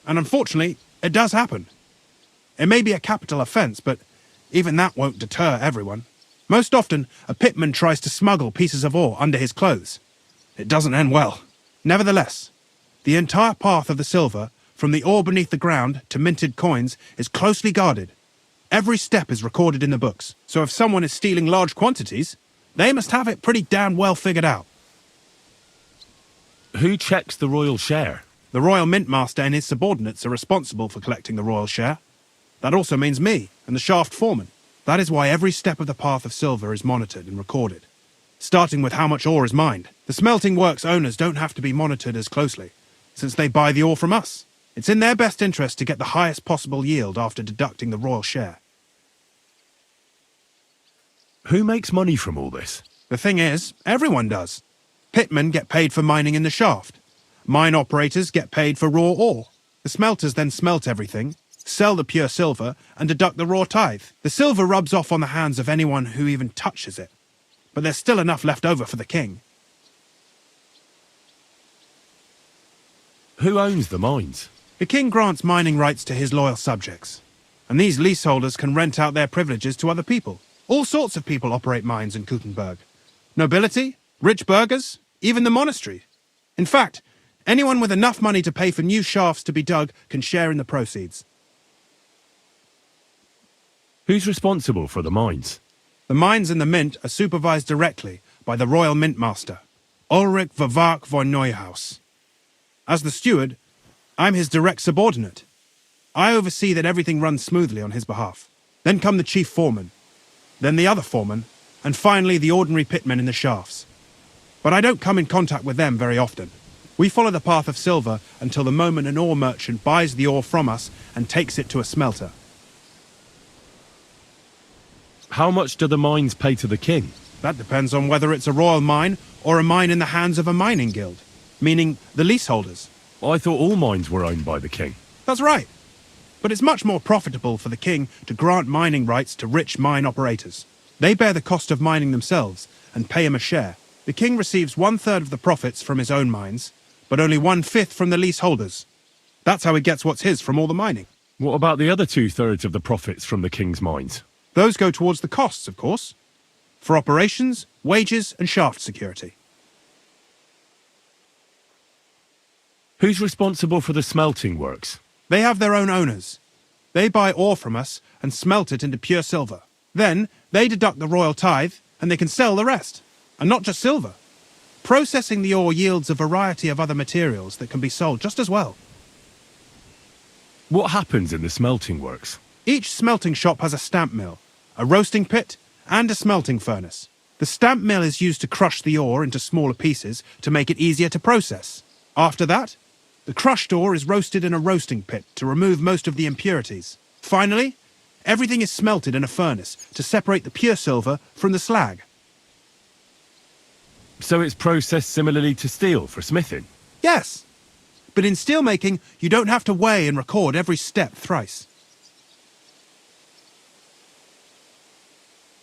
And unfortunately, it does happen. It may be a capital offence, but even that won't deter everyone. Most often, a pitman tries to smuggle pieces of ore under his clothes. It doesn't end well. Nevertheless, the entire path of the silver, from the ore beneath the ground to minted coins, is closely guarded. Every step is recorded in the books, so if someone is stealing large quantities, they must have it pretty damn well figured out. Who checks the royal share? The royal mint master and his subordinates are responsible for collecting the royal share. That also means me and the shaft foreman. That is why every step of the path of silver is monitored and recorded, starting with how much ore is mined. The smelting works owners don't have to be monitored as closely, since they buy the ore from us. It's in their best interest to get the highest possible yield after deducting the royal share. Who makes money from all this? The thing is, everyone does. Pitmen get paid for mining in the shaft. Mine operators get paid for raw ore. The smelters then smelt everything, sell the pure silver, and deduct the raw tithe. The silver rubs off on the hands of anyone who even touches it. But there's still enough left over for the king. Who owns the mines? The king grants mining rights to his loyal subjects. And these leaseholders can rent out their privileges to other people. All sorts of people operate mines in Kuttenberg. Nobility, rich burghers, even the monastery. In fact, anyone with enough money to pay for new shafts to be dug can share in the proceeds. Who's responsible for the mines? The mines and the mint are supervised directly by the royal mint master, Ulrich Vervark von Neuhaus. As the steward, I'm his direct subordinate. I oversee that everything runs smoothly on his behalf. Then come the chief foreman, then the other foreman, and finally the ordinary pitmen in the shafts. But I don't come in contact with them very often. We follow the path of silver until the moment an ore merchant buys the ore from us and takes it to a smelter. How much do the mines pay to the king? That depends on whether it's a royal mine or a mine in the hands of a mining guild, meaning the leaseholders. I thought all mines were owned by the king. That's right. But it's much more profitable for the king to grant mining rights to rich mine operators. They bear the cost of mining themselves and pay him a share. The king receives 1/3 of the profits from his own mines, but only 1/5 from the leaseholders. That's how he gets what's his from all the mining. What about the other 2/3 of the profits from the king's mines? Those go towards the costs, of course, for operations, wages, and shaft security. Who's responsible for the smelting works? They have their own owners. They buy ore from us and smelt it into pure silver. Then they deduct the royal tithe and they can sell the rest. And not just silver. Processing the ore yields a variety of other materials that can be sold just as well. What happens in the smelting works? Each smelting shop has a stamp mill, a roasting pit, and a smelting furnace. The stamp mill is used to crush the ore into smaller pieces to make it easier to process. After that, the crushed ore is roasted in a roasting pit to remove most of the impurities. Finally, everything is smelted in a furnace to separate the pure silver from the slag. So it's processed similarly to steel for smithing? Yes, but in steelmaking, you don't have to weigh and record every step thrice.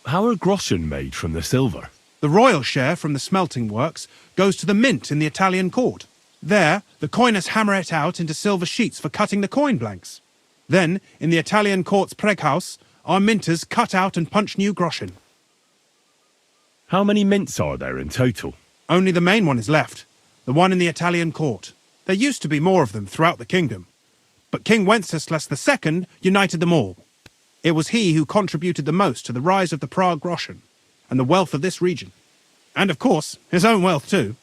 How are groschen made from the silver? The royal share from the smelting works goes to the mint in the Italian court. There, the coiners hammer it out into silver sheets for cutting the coin blanks. Then, in the Italian court's preghouse, our minters cut out and punch new groschen. How many mints are there in total? Only the main one is left, the one in the Italian court. There used to be more of them throughout the kingdom, but King Wenceslas II united them all. It was he who contributed the most to the rise of the Prague groschen and the wealth of this region. And of course, his own wealth too.